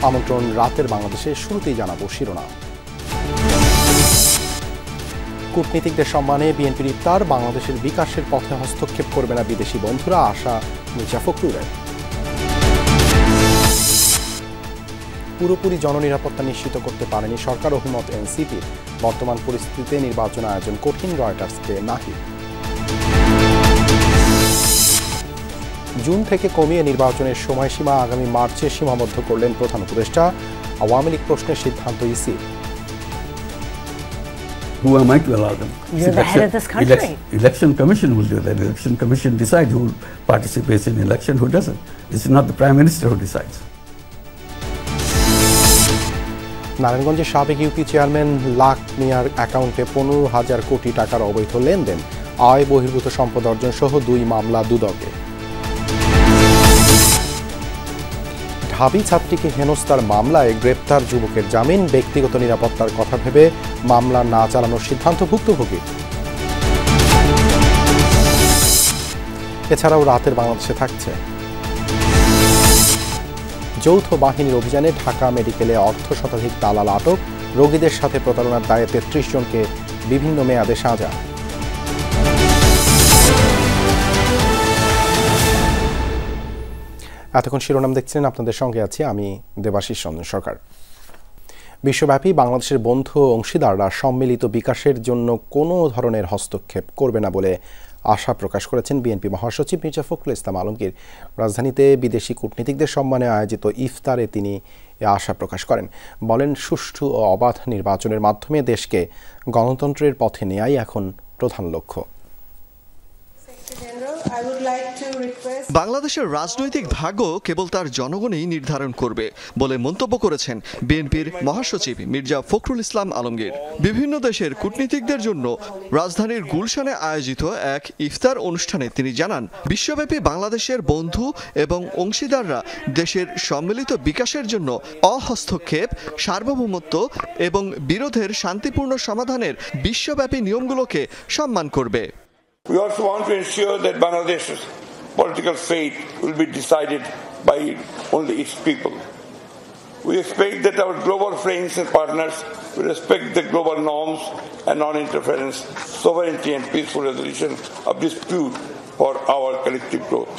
আমন্ত্রণ রাতের বাংলাদেশের শুরুতেই জানাবো শিরোনাম। কূটনীতিকদের সম্মানে বিএনপির ইফতার, বাংলাদেশের বিকাশের পথে হস্তক্ষেপ করবে না বিদেশি বন্ধুরা, আশা মির্জা ফখরুলের। পুরোপুরি জননিরাপত্তা নিশ্চিত করতে পারেনি সরকার, অভিমত এনসিপির। বর্তমান পরিস্থিতিতে নির্বাচন আয়োজন কঠিন, রয়টার্সকে নাহিদ। জুন থেকে কমিয়ে নির্বাচনের সময়সীমা আগামী মার্চে সীমাবদ্ধ করলেন প্রধান উপদেষ্টা। আওয়ামী লীগ প্রশ্নের সিদ্ধান্ত ইসির। Who am I to allow them? You're the head of this country. Election Commission will do that. Election Commission decides who participates in election, who doesn't. It's not the Prime Minister who decides. নারায়ণগঞ্জের সাবেক UP chairman lakh মিয়ার অ্যাকাউন্টে 15,000 কোটি টাকার অবৈধ লেনদেন, আয় বহির্ভূত সম্পদ অর্জন সহ 2 মামলা দুদকে। ঢাবি ছাত্রীকে হেনস্থার মামলায় গ্রেপ্তার যুবকের জামিন, ব্যক্তিগত নিরাপত্তার কথা ভেবে মামলা না চালানোর সিদ্ধান্ত ভুক্তভোগী। এছাড়াও রাতের বাংলাদেশে থাকছে যৌথ বাহিনীর অভিযানে ঢাকা মেডিকেলে অর্ধশতাধিক দালাল আটক, রোগীদের সাথে প্রতারণার দায়ে 33 জনকে বিভিন্ন মেয়াদে সাজা। এতক্ষণ শিরোনাম দেখছেন, আপনাদের সঙ্গে আছি আমি দেবাশিস রঞ্জন সরকার। বিশ্বব্যাপী বাংলাদেশের বন্ধু ও অংশীদাররা সম্মিলিত বিকাশের জন্য কোনো ধরনের হস্তক্ষেপ করবে না বলে আশা প্রকাশ করেছেন বিএনপি মহাসচিব মির্জা ফখরুল ইসলাম আলমগীর। রাজধানীতে বিদেশি কূটনীতিকদের সম্মানে আয়োজিত ইফতারে তিনি এ আশা প্রকাশ করেন। বলেন, সুষ্ঠু ও অবাধ নির্বাচনের মাধ্যমে দেশকে গণতন্ত্রের পথে নেয়াই এখন প্রধান লক্ষ্য। বাংলাদেশের রাজনৈতিক ভাগ্য কেবল তার জনগণই নির্ধারণ করবে বলে মন্তব্য করেছেন বিএনপির মহাসচিব মির্জা ফখরুল ইসলাম আলমগীর। বিভিন্ন দেশের কূটনীতিকদের জন্য রাজধানীর গুলশানে আয়োজিত এক ইফতার অনুষ্ঠানে তিনি জানান, বিশ্বব্যাপী বাংলাদেশের বন্ধু এবং অংশীদাররা দেশের সম্মিলিত বিকাশের জন্য অহস্তক্ষেপ, সার্বভৌমত্ব এবং বিরোধের শান্তিপূর্ণ সমাধানের বিশ্বব্যাপী নিয়মগুলোকে সম্মান করবে। We also want to ensure that Bangladesh's political fate will be decided by only its people. We expect that our global friends and partners will respect the global norms and non-interference, sovereignty and peaceful resolution of dispute for our collective growth.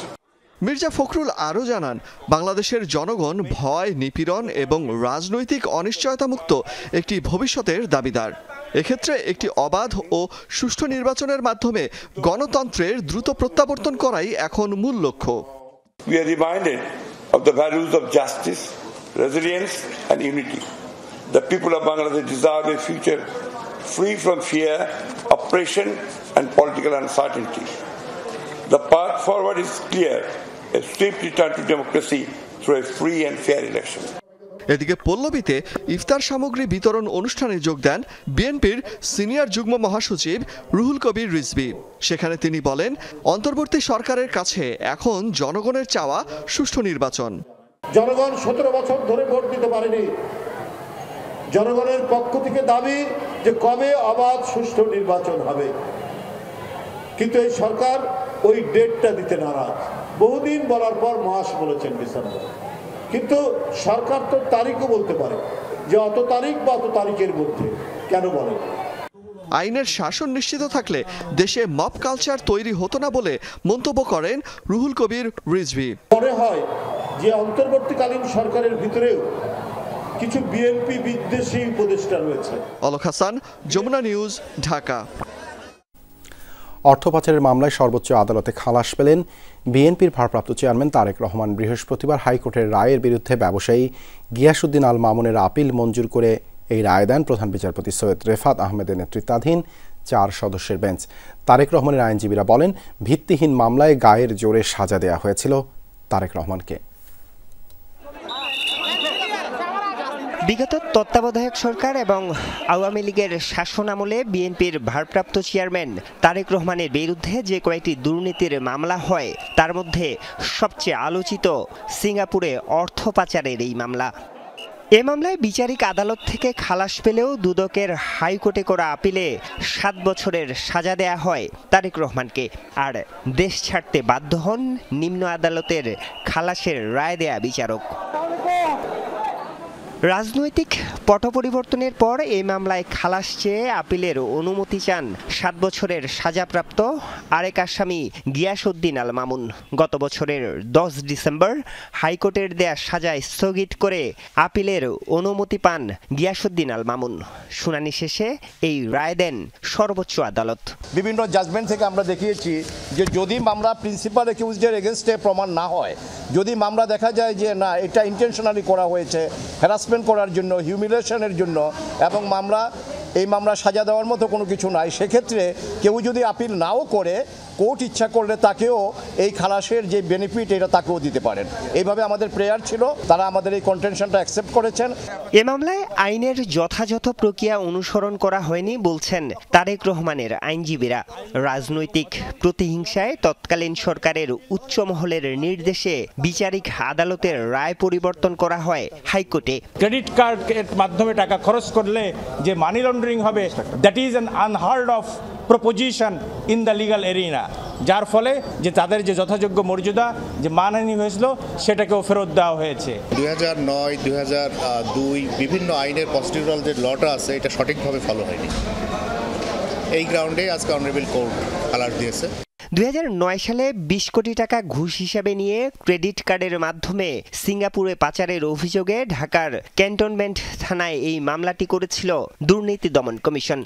Mirza Fakhrul আরও জানান, বাংলাদেশের জনগণ ভয়, নিপীড়ন এবং রাজনৈতিক অনিশ্চয়তামুক্ত একটি ভবিষ্যতের দাবিদার। এক্ষেত্রে একটি অবাধ ও সুষ্ঠু নির্বাচনের মাধ্যমে গণতন্ত্রের দ্রুত প্রত্যাবর্তন করাই এখন মূল লক্ষ্য। We are reminded of the values of justice, resilience and unity. The people of Bangladesh deserve a future free from fear, oppression and political uncertainty. The path forward is clear: a swift return to democracy through a free and fair election. এদিকে পল্লবীতে ইফতার সামগ্রী বিতরণ অনুষ্ঠানে যোগ দেন বিএনপির senior যুগ্ম মহাসচিব রুহুল কবির রিজভী। সেখানে তিনি বলেন, অন্তর্বর্তী সরকারের কাছে এখন জনগণের চাওয়া সুষ্ঠু নির্বাচন। জনগণ 17 বছর ধরে ভোট দিতে পারেনি। জনগণের পক্ষ থেকে দাবি যে কবে অবাধ সুষ্ঠু নির্বাচন হবে, কিন্তু এই সরকার ওই ডেটটা দিতে নারাজ। বহুদিন বলার পর মাস বলেছেন ডিসেম্বর, কিন্তু সরকার তো তারিখও বলতে পারে যে অত তারিখ বা অত তারিখের মধ্যে, কেন বলে? আইনের শাসন নিশ্চিত থাকলে দেশে মব কালচার তৈরি হতো না বলে মন্তব্য করেন রুহুল কবির রিজভী। মনে হয় যে অন্তর্বর্তীকালীন সরকারের ভিতরেও কিছু বিএনপি বিদ্বেষী উপদেষ্টা রয়েছে। অলক হাসান, যমুনা নিউজ, ঢাকা। অর্থ পাচারের মামলায় সর্বোচ্চ আদালতে খালাস পেলেন বিএনপির ভারপ্রাপ্ত চেয়ারম্যান তারেক রহমান। বৃহস্পতিবার হাইকোর্টের রায়ের বিরুদ্ধে ব্যবসায়ী গিয়াসউদ্দিন আল মামুনের আপিল মঞ্জুর করে এই রায় দেন প্রধান বিচারপতি সৈয়দ রেফাত আহমেদের নেতৃত্বাধীন 4 সদস্যের বেঞ্চ। তারেক রহমানের আইনজীবীরা বলেন, ভিত্তিহীন মামলায় গায়ের জোরে সাজা দেয়া হয়েছিল তারেক রহমানকে। বিগত তত্ত্বাবধায়ক সরকার এবং আওয়ামী লীগের শাসনামলে বিএনপির ভারপ্রাপ্ত চেয়ারম্যান তারেক রহমানের বিরুদ্ধে যে কয়েকটি দুর্নীতির মামলা হয়, তার মধ্যে সবচেয়ে আলোচিত সিঙ্গাপুরে অর্থ পাচারের এই মামলা। এ মামলায় বিচারিক আদালত থেকে খালাস পেলেও দুদকের হাইকোর্টে করা আপিলে 7 বছরের সাজা দেয়া হয় তারেক রহমানকে, আর দেশ ছাড়তে বাধ্য হন নিম্ন আদালতের খালাসের রায় দেয়া বিচারক। রাজনৈতিক পট পরিবর্তনের পর এই মামলায় খালাস চেয়ে আপিলের অনুমতি চান 7 বছরের সাজাপ্রাপ্ত আরেক আসামি গিয়াসউদ্দিন আল মামুন। গত বছরের 10 ডিসেম্বর হাইকোর্টের দেয়া সাজা স্থগিত করে আপিলের অনুমতি পান গিয়াসউদ্দিন আল মামুন। শুনানি শেষে এই রায় দেন সর্বোচ্চ আদালত। বিভিন্ন জাজমেন্ট থেকে আমরা দেখিয়েছি যে যদি মামলা প্রিন্সিপাল অ্যাকিউজডের এগেনস্টে প্রমাণ না হয়, যদি মামলা দেখা যায় যে না এটা ইন্টেনশনালি করা হয়েছে হ্যারাসমেন্ট করার জন্য, হিউমিলিয়েশনের জন্য, এবং এই মামলা সাজা দেওয়ার মতো কোনো কিছু নাই, সেক্ষেত্রে কেউ যদি আপিল নাও করে কোর্ট ইচ্ছা করলে তাকেও এই খালাসের যে বেনিফিট এটা তাকেও দিতে পারেন। এইভাবে আমাদের প্রেয়ার ছিল, তারা আমাদের এই কন্টেনশনটা অ্যাকসেপ্ট করেছেন। এ মামলায় আইনের যথাযথ প্রক্রিয়া অনুসরণ করা হয়নি বলছেন তারেক রহমানের আইনজীবীরা। রাজনৈতিক প্রতিহিংসায় তৎকালীন সরকারের উচ্চ মহলের নির্দেশে বিচারিক আদালতের রায় পরিবর্তন করা হয় হাইকোর্টে। ক্রেডিট কার্ডের মাধ্যমে টাকা খরচ করলে যে মানি লন্ডারিং হবে, that is an unheard of proposition in the legal arena, যার ফলে যে তাদের যে যথাযোগ্য মর্যাদা যে মানহানি হয়েছিল সেটাকেও ফেরত দেওয়া হয়েছে। 2009, 2002 বিভিন্ন আইনের প্রসিডিউরাল যে লটা আছে এটা সঠিকভাবে ফলো হয়নি। এই গ্রাউন্ডে আজকে অনারেবল কোর্ট খালাস দিয়েছে। 2009 সালে 20 কোটি টাকা ঘুষ হিসাবে নিয়ে ক্রেডিট কার্ডের মাধ্যমে সিঙ্গাপুরে পাচারের অভিযোগে ঢাকার ক্যান্টনমেন্ট থানায় এই মামলাটি করেছিল দুর্নীতি দমন কমিশন।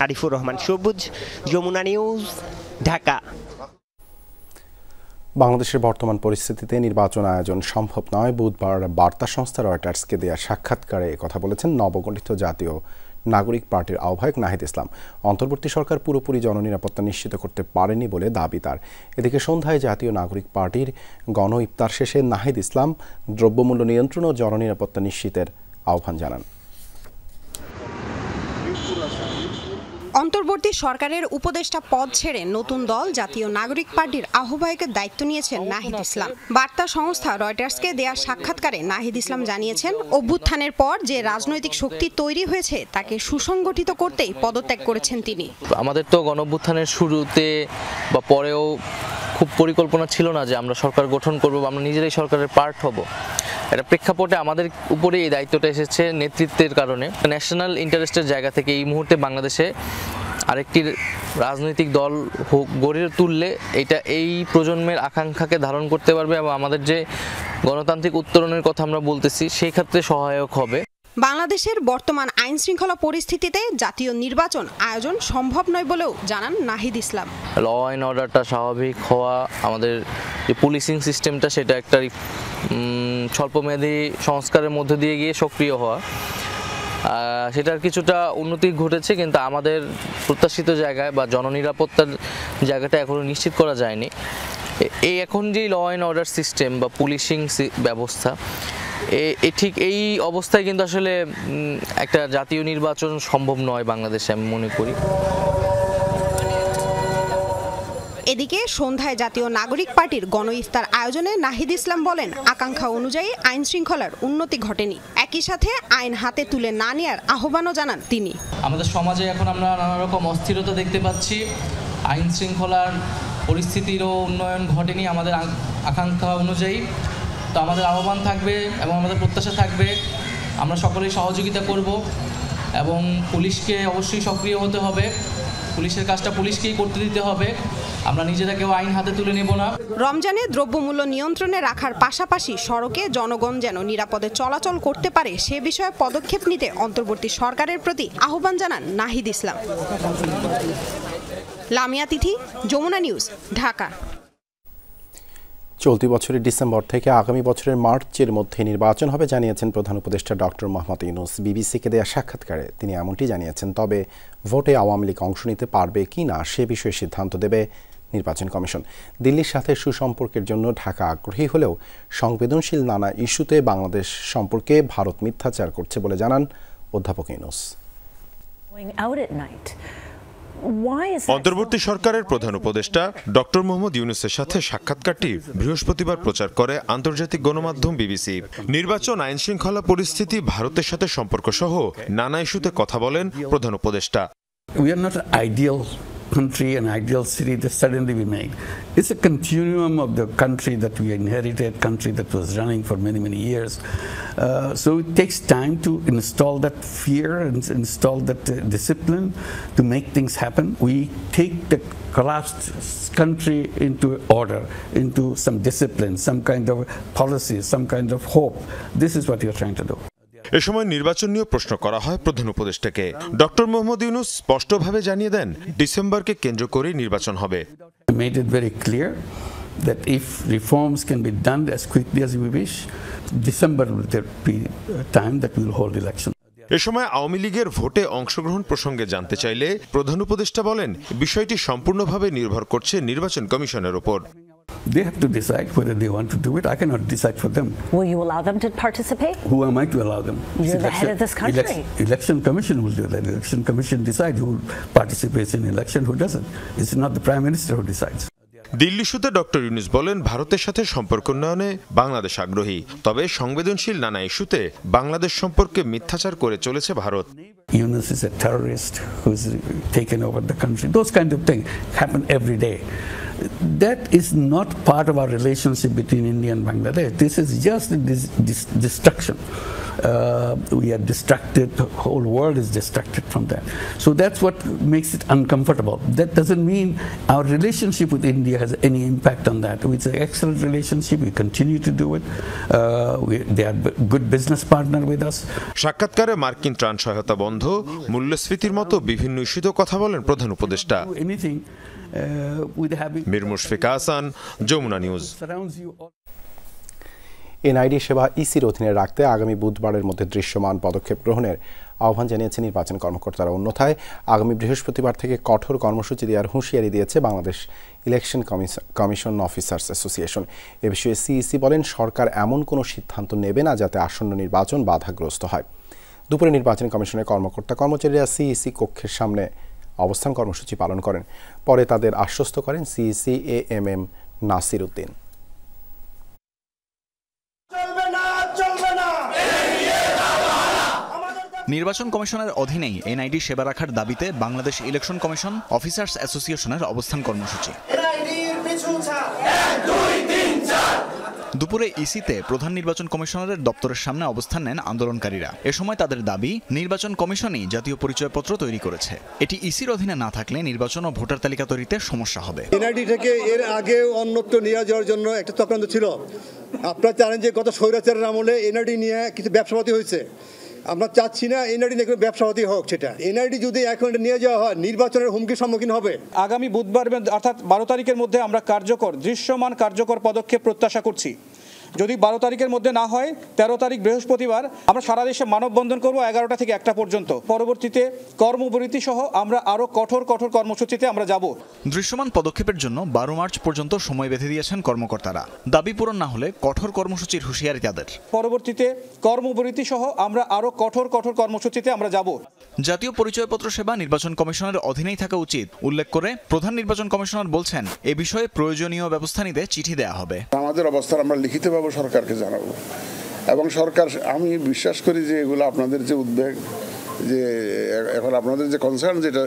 আরিফুর রহমান সবুজ, যমুনা নিউজ, ঢাকা। বাংলাদেশের বর্তমান পরিস্থিতিতে নির্বাচন আয়োজন সম্ভব নয়। বুধবার বার্তা সংস্থা রয়টার্সকে দেয়া সাক্ষাৎকারে কথা বলেছেন নবগঠিত জাতীয় নাগরিক পার্টির আহ্বায়ক নাহিদ ইসলাম। অন্তর্বর্তী সরকার পুরোপুরি জননিরাপত্তা নিশ্চিত করতে পারেনি বলে দাবি তার। এদিকে সন্ধ্যায় জাতীয় নাগরিক পার্টির গণ ইফতার শেষে নাহিদ ইসলাম দ্রব্যমূল্য নিয়ন্ত্রণ ও জননিরাপত্তা নিশ্চিতের আহ্বান জানান। অন্তর্বর্তী সরকারের উপদেষ্টা পদ ছেড়ে নতুন দল জাতীয় নাগরিক পার্টির আহ্বায়কের দায়িত্ব নিয়েছেন নাহিদ ইসলাম। বার্তা সংস্থা রয়টার্সকে দেয়া সাক্ষাৎকারে নাহিদ ইসলাম জানিয়েছেন, অভ্যুত্থানের পর যে রাজনৈতিক শক্তি তৈরি হয়েছে তাকে সুসংগঠিত করতেই পদত্যাগ করেছেন তিনি। আমাদের তো গণঅভ্যুত্থানের শুরুতে বা পরেও খুব পরিকল্পনা ছিল না যে আমরা সরকার গঠন করব, আমরা নিজেরাই সরকারের পার্ট হব। এটা প্রেক্ষাপটে আমাদের উপরে এই দায়িত্বটা এসেছে নেতৃত্বের কারণে। ন্যাশনাল ইন্টারেস্টের জায়গা থেকে এই মুহূর্তে বাংলাদেশে আরেকটি রাজনৈতিক দল গড়ে তুললে এটা এই প্রজন্মের আকাঙ্ক্ষাকে ধারণ করতে পারবে এবং আমাদের যে গণতান্ত্রিক উত্তরণের কথা আমরা বলতেছি সেই ক্ষেত্রে সহায়ক হবে। বাংলাদেশের বর্তমান আইন শৃঙ্খলা পরিস্থিতিতে জাতীয় নির্বাচন আয়োজন সম্ভব নয় বলেও জানান নাহিদ ইসলাম। ল অ্যান্ড অর্ডারটা স্বাভাবিক হওয়া, আমাদের যে পুলিশিং সিস্টেমটা সেটা একটা স্বল্পমেয়াদী সংস্কারের মধ্যে দিয়ে গিয়ে সক্রিয় হওয়া, সেটার কিছুটা উন্নতি ঘটেছে, কিন্তু আমাদের প্রত্যাশিত জায়গায় বা জননিরাপত্তার জায়গাটা এখনও নিশ্চিত করা যায়নি। এই এখন যে ল অ্যান্ড অর্ডার সিস্টেম বা পুলিশিং ব্যবস্থা, ঠিক এই অবস্থায় কিন্তু আসলে একটা জাতীয় নির্বাচন সম্ভব নয় বাংলাদেশে, আমি মনে করি। এদিকে সন্ধ্যায় জাতীয় নাগরিক পার্টির গণ ইফতার আয়োজনে নাহিদ ইসলাম বলেন, আকাঙ্ক্ষা অনুযায়ী আইন শৃঙ্খলার উন্নতি ঘটেনি। একই সাথে আইন হাতে তুলে না নেওয়ার আহ্বানও জানান তিনি। আমাদের সমাজে এখন আমরা নানা রকম অস্থিরতা দেখতে পাচ্ছি, আইন শৃঙ্খলার পরিস্থিতিরও উন্নয়ন ঘটেনি আমাদের আকাঙ্ক্ষা অনুযায়ী। তো আমাদের আহ্বান থাকবে এবং আমাদের প্রত্যাশা থাকবে আমরা সকলেই সহযোগিতা করব এবং পুলিশকে অবশ্যই সক্রিয় হতে হবে, পুলিশের কাজটা পুলিশকেই করতে দিতে হবে, আমরা নিজেরা কেউ আইন হাতে তুলে নেব না। রমজানে দ্রব্যমূল্য নিয়ন্ত্রণে রাখার পাশাপাশি সড়কে জনগণ যেন নিরাপদে চলাচল করতে পারে সে বিষয়ে পদক্ষেপ নিতে অন্তর্বর্তী সরকারের প্রতি আহ্বান জানান নাহিদ ইসলাম। লামিয়া তিথি, যমুনা নিউজ, ঢাকা। চলতি বছরের ডিসেম্বর থেকে আগামী বছরের মার্চের মধ্যে নির্বাচন হবে জানিয়েছেন প্রধান উপদেষ্টা ডক্টর মোহাম্মদ ইউনূস। বিবিসিকে দেয়া সাক্ষাৎকারে তিনি এমনটি জানিয়েছেন। তবে ভোটে আওয়ামী লীগ অংশ নিতে পারবে কি না সে বিষয়ে সিদ্ধান্ত দেবে নির্বাচন কমিশন। দিল্লির সাথে সুসম্পর্কের জন্য ঢাকা আগ্রহী হলেও সংবেদনশীল নানা ইস্যুতে বাংলাদেশ সম্পর্কে ভারত মিথ্যাচার করছে বলে জানান অধ্যাপক ইউনূস। অন্তর্বর্তী সরকারের প্রধান উপদেষ্টা ডক্টর মোহাম্মদ ইউনূসের সাথে সাক্ষাৎকারটি বৃহস্পতিবার প্রচার করে আন্তর্জাতিক গণমাধ্যম বিবিসি। নির্বাচন, আইন শৃঙ্খলা পরিস্থিতি, ভারতের সাথে সম্পর্ক সহ নানা ইস্যুতে কথা বলেন প্রধান উপদেষ্টা। We are not an ideal country, an ideal city that suddenly we make. It's a continuum of the country that we inherited, country that was running for many, many years. So it takes time to install that fear and install that discipline to make things happen. We take the collapsed country into order, into some discipline, some kind of policy, some kind of hope. This is what you're trying to do. এ সময় নির্বাচন নিয়ে প্রশ্ন করা হয় প্রধান উপদেষ্টাকে। Doctor Mohammad Yunus স্পষ্টভাবে জানিয়ে দেন ডিসেম্বরকে কেন্দ্র করেই নির্বাচন হবে। I made it very clear that if reforms can be done as quickly as we wish, December will be a time that we will hold election. এ সময় আওয়ামী লীগের ভোটে অংশগ্রহণ প্রসঙ্গে জানতে চাইলে প্রধান উপদেষ্টা বলেন বিষয়টি সম্পূর্ণভাবে নির্ভর করছে নির্বাচন কমিশনের উপর। They have to decide whether they want to do it. I cannot decide for them. Will you allow them to participate? Who am I to allow them? You're the head of this country. Election Commission will do that. Election Commission decides who participates in election, who doesn't. It's not the Prime Minister who decides. Delhi ইস্যুতে doctor Yunus বলেন ভারতের সাথে সম্পর্ক উন্নয়নে বাংলাদেশ আগ্রহী, তবে সংবেদনশীল নানা ইস্যুতে বাংলাদেশ সম্পর্কে মিথ্যাচার করে চলেছে Bharat. Yunus is a terrorist who's taken over the country. Those kind of things happen every day. That is not part of our relationship between India and Bangladesh. This is just destruction. We are distracted, the whole world is distracted from that. So that's what makes it uncomfortable. That doesn't mean our relationship with India has any impact on that. It's an excellent relationship, we continue to do it. They are a good business partner with us. সাক্ষাৎকারে মার্কিন ত্রাণ সহায়তা বন্ধ, মূল্যস্ফীতির মতো বিভিন্ন ইস্যুতে কথা বলেন প্রধান উপদেষ্টা। মীর মুশফিক হাসান, যমুনা নিউজ। এনআইডি সেবা ইসির অধীনে রাখতে আগামী বুধবারের মধ্যে দৃশ্যমান পদক্ষেপ গ্রহণের আহ্বান জানিয়েছে নির্বাচন কর্মকর্তারা। অন্যথায় আগামী বৃহস্পতিবার থেকে কঠোর কর্মসূচি দেওয়ার হুঁশিয়ারি দিয়েছে Bangladesh election commission officers association. এ বিষয়ে সিইসি বলেন সরকার এমন কোনো সিদ্ধান্ত নেবে না যাতে আসন্ন নির্বাচন বাধাগ্রস্ত হয়। দুপুরে নির্বাচন কমিশনের কর্মকর্তা কর্মচারীরা সিইসি কক্ষের সামনে অবস্থান কর্মসূচি পালন করেন। পরে তাদের আশ্বস্ত করেন সিইসি এএমএম নাসির উদ্দিন। নির্বাচন কমিশনের অধীনেই এনআইডি সেবা রাখার দাবিতে বাংলাদেশ ইলেকশন কমিশন অফিসার্স অ্যাসোসিয়েশনের অবস্থান কর্মসূচি। দুপুরে ইসিতে প্রধান নির্বাচন কমিশনারের দপ্তরের সামনে অবস্থান নেন আন্দোলনকারীরা। এ সময় তাদের দাবি নির্বাচন কমিশনই জাতীয় পরিচয়পত্র তৈরি করেছে, এটি ইসির অধীনে না থাকলে নির্বাচন ও ভোটার তালিকা তৈরিতে সমস্যা হবে। এনআইডি থেকে এর আগে অন্যত্র নিয়ে যাওয়ার জন্য একটা চক্রান্ত ছিল। আপনারা জানেন যে গত স্বৈরাচারের আমলে এনআইডি নিয়ে কিছু ব্যবসাপাতি হয়েছে। আমরা চাচ্ছি না এনআইডি নিয়ে ব্যবসাপাতি হোক। সেটা এনআইডি যদি এখন নিয়ে যাওয়া হয় নির্বাচনের হুমকির সম্মুখীন হবে। আগামী বুধবার অর্থাৎ 12 তারিখের মধ্যে আমরা দৃশ্যমান কার্যকর পদক্ষেপ প্রত্যাশা করছি। যদি 12 তারিখের মধ্যে না হয় 13 তারিখ বৃহস্পতিবার আমরা সারা দেশে মানববন্ধন করব 11টা থেকে 1টা পর্যন্ত। পরবর্তীতে কর্মবিরতি সহ আমরা আরো কঠোর কর্মসূচিতে আমরা যাব। দৃশ্যমান পদক্ষেপের জন্য 12 মার্চ পর্যন্ত সময় বেঁধে দিয়েছেন কর্মকর্তারা। দাবি পূরণ না হলে কঠোর কর্মসূচির হুঁশিয়ারি তাদের। পরবর্তীতে কর্মবিরতি সহ আমরা আরো কঠোর কর্মসূচিতে আমরা যাব। জাতীয় পরিচয়পত্র সেবা নির্বাচন কমিশনের অধীনেই থাকা উচিত উল্লেখ করে প্রধান নির্বাচন কমিশনার বলছেন এ বিষয়ে প্রয়োজনীয় ব্যবস্থা নিতে চিঠি দেওয়া হবে। আমাদের অবস্থা আমরা লিখিত সরকারকে জানাবো এবং সরকার, আমি বিশ্বাস করি যে এগুলো আপনাদের যে উদ্বেগ, যে এখন আপনাদের যে কনসার্ন যেটা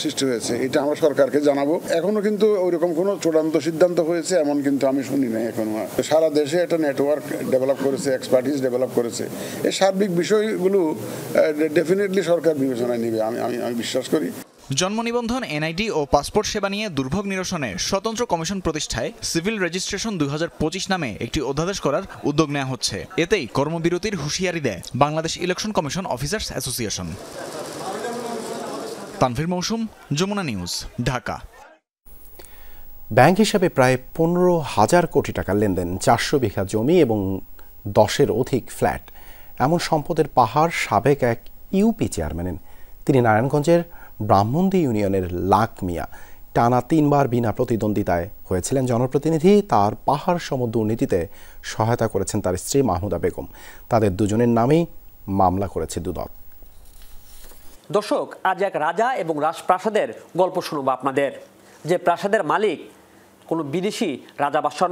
সৃষ্টি হয়েছে এটা আমরা সরকারকে জানাবো। এখনো কিন্তু ওইরকম কোনো চূড়ান্ত সিদ্ধান্ত হয়েছে এমন কিন্তু আমি শুনি নাই এখনো। সারা দেশে একটা নেটওয়ার্ক ডেভেলপ করেছে, এক্সপার্টিস ডেভেলপ করেছে। এই সার্বিক বিষয়গুলো ডেফিনেটলি সরকার বিবেচনায় নেবে আমি বিশ্বাস করি। জন্ম নিবন্ধন, এনআইডি ও পাসপোর্ট সেবা নিয়ে দুর্ভোগ নিরসনে স্বতন্ত্র কমিশন প্রতিষ্ঠায় সিভিল রেজিস্ট্রেশন 2025 নামে একটি অধ্যাদেশ করার উদ্যোগ নেওয়া হচ্ছে। এতেই কর্মবিরতির হুঁশিয়ারি দেয় Bangladesh election commission officers association. Tanvir মৌসুম, যমুনা নিউজ, ঢাকা। ব্যাংক হিসাবে প্রায় 15,000 কোটি টাকার লেনদেন, 400 বিঘা জমি এবং 10-এর অধিক ফ্ল্যাট, এমন সম্পদের পাহাড় সাবেক এক ইউপি চেয়ারম্যানের। তিনি নারায়ণগঞ্জের ব্রাহ্মণদী ইউনিয়নের লাখ মিয়া। টানা 3 বার বিনা প্রতিদ্বন্দ্বিতায় হয়েছিলেন জনপ্রতিনিধি। তার পাহাড় সম দুর্নীতিতে সহায়তা করেছেন তার স্ত্রী মাহমুদা বেগম। তাদের দুজনের নামেই মামলা করেছে দুদক। দর্শক, আজ এক রাজা এবং রাজপ্রাসাদের গল্প শুনবো আপনাদের। যে প্রাসাদের মালিক কোনো বিদেশি রাজাবাদশাহ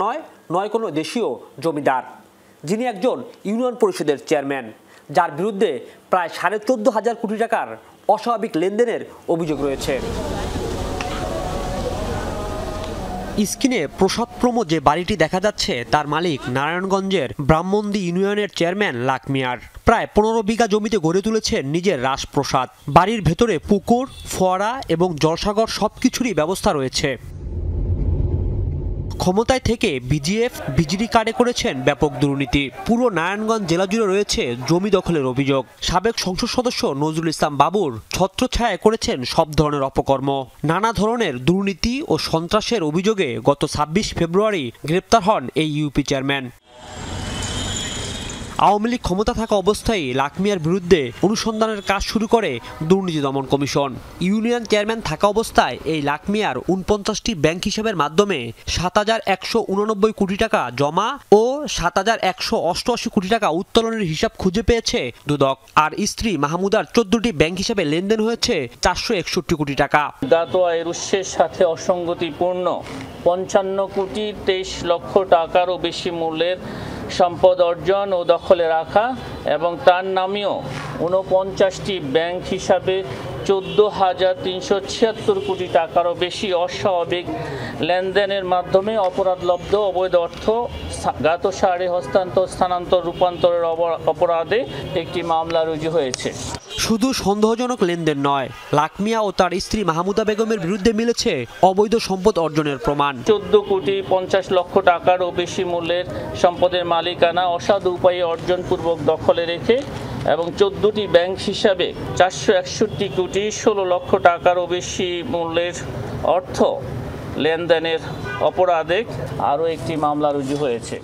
নয় কোনো দেশীয় জমিদার, যিনি একজন ইউনিয়ন পরিষদের চেয়ারম্যান, যার বিরুদ্ধে প্রায় 14,500 কোটি টাকার অস্বাভাবিক লেনদেনের অভিযোগ রয়েছে। স্ক্রিনে প্রসাদ প্রমো যে বাড়িটি দেখা যাচ্ছে তার মালিক নারায়ণগঞ্জের ব্রাহ্মণদী ইউনিয়নের চেয়ারম্যান লাক মিয়ার। প্রায় 15 বিঘা জমিতে গড়ে তুলেছেন নিজের রাজপ্রসাদ। বাড়ির ভেতরে পুকুর, ফোয়ারা এবং জলসাগর সবকিছুরই ব্যবস্থা রয়েছে। ক্ষমতায় থেকে বিজিএফ বিজলি কার্ডে করেছেন ব্যাপক দুর্নীতি। পুরো নারায়ণগঞ্জ জেলা জুড়ে রয়েছে জমি দখলের অভিযোগ। সাবেক সংসদ সদস্য নজরুল ইসলাম বাবুর ছত্রছায়ায় করেছেন সব ধরনের অপকর্ম। নানা ধরনের দুর্নীতি ও সন্ত্রাসের অভিযোগে গত 26 ফেব্রুয়ারি গ্রেপ্তার হন এই ইউপি চেয়ারম্যান। আওয়ামী লীগ ক্ষমতা থাকা অবস্থায় লাক মিয়ার বিরুদ্ধে অনুসন্ধানের কাজ শুরু করে দুর্নীতি দমন কমিশন। ইউনিয়ন চেয়ারম্যান থাকা অবস্থায় এই লাক মিয়ার 49টি ব্যাংক হিসাবের মাধ্যমে 7,189 কোটি টাকা জমা ও 7,188 কোটি টাকা উত্তোলনের হিসাব খুঁজে পেয়েছে দুদক। আর স্ত্রী মাহমুদার 14টি ব্যাংক হিসাবে লেনদেন হয়েছে 461 কোটি টাকা। জ্ঞাত আয়ের উৎসের সাথে অসঙ্গতিপূর্ণ 55 কোটি 23 লক্ষ টাকারও বেশি মূল্যের সম্পদ অর্জন ও দখলে রাখা এবং তার নামেও 49টি ব্যাংক হিসাবে 14,376 কোটি টাকারও বেশি অস্বাভাবিক লেনদেনের মাধ্যমে অপরাধলব্ধ অবৈধ অর্থ জ্ঞাত সারে হস্তান্তর, স্থানান্তর, রূপান্তরের অপরাধে একটি মামলা রুজু হয়েছে। শুধু সন্দেহজনক লেনদেন নয়, লাক মিয়া ও তার স্ত্রী মাহমুদা বেগমের বিরুদ্ধে মিলেছে অবৈধ সম্পদ অর্জনের প্রমাণ। 14 কোটি 50 লক্ষ টাকারও বেশি মূল্যের সম্পদের মালিকানা অসাধু উপায়ে অর্জনপূর্বক দখলে রেখে এবং 14টি ব্যাংক হিসাবে 461 কোটি 16 লক্ষ টাকারও বেশি মূল্যের অর্থ লেনদেনের অপরাধে আরও একটি মামলা রুজু হয়েছে।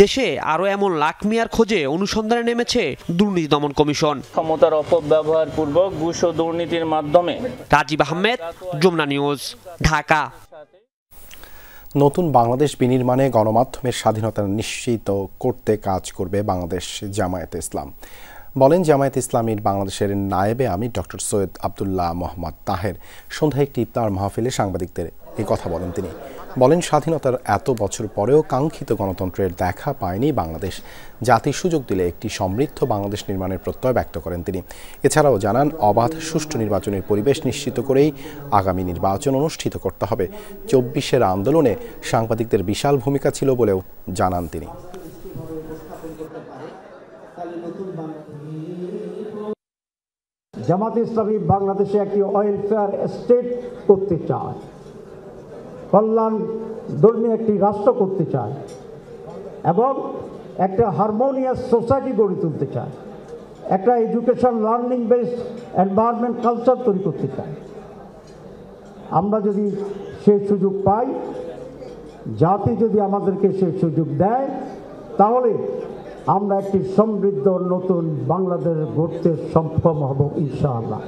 দেশে আরও এমন লাক মিয়ার খোঁজে অনুসন্ধানে নেমেছে দুর্নীতি দমন কমিশন। ক্ষমতার অপব্যবহার পূর্বক ঘুষ ও দুর্নীতির মাধ্যমে। রাজীব আহমেদ, যমুনা নিউজ, ঢাকা। নতুন বাংলাদেশ বিনির্মাণে গণমাধ্যমের স্বাধীনতা নিশ্চিত করতে কাজ করবে বাংলাদেশ জামায়াতে ইসলাম, বলেন জামায়াতে ইসলামীর বাংলাদেশের নায়েবে আমির ডক্টর সৈয়দ আবদুল্লাহ মোহাম্মদ তাহের। সন্ধ্যায় একটি ইফতার মাহফিলে সাংবাদিকদের এই কথা বলেন তিনি। বলেন স্বাধীনতার এত বছর পরেও কাঙ্ক্ষিত গণতন্ত্রের দেখা পায়নি বাংলাদেশ। জাতি সুযোগ দিলে একটি সমৃদ্ধ বাংলাদেশ নির্মাণের প্রত্যয় ব্যক্ত করেন তিনি। এছাড়াও জানান অবাধ সুষ্ঠু নির্বাচনের পরিবেশ নিশ্চিত করেই আগামী নির্বাচন অনুষ্ঠিত করতে হবে। 24-এর আন্দোলনে সাংবাদিকদের বিশাল ভূমিকা ছিল বলেও জানান তিনি। জামায়াতে ইসলামী বাংলাদেশে একটি ওয়েলফেয়ার স্টেট করতে চায়, কল্যাণ ধর্মী একটি রাষ্ট্র করতে চায় এবং একটা হারমোনিয়াস সোসাইটি গড়ে তুলতে চায়, একটা education learning based environment culture তৈরি করতে চায়। আমরা যদি সেই সুযোগ পাই, জাতি যদি আমাদেরকে সেই সুযোগ দেয়, তাহলে আমরা একটি সমৃদ্ধ নতুন বাংলাদেশ গড়তে সক্ষম হব ইনশাআল্লাহ।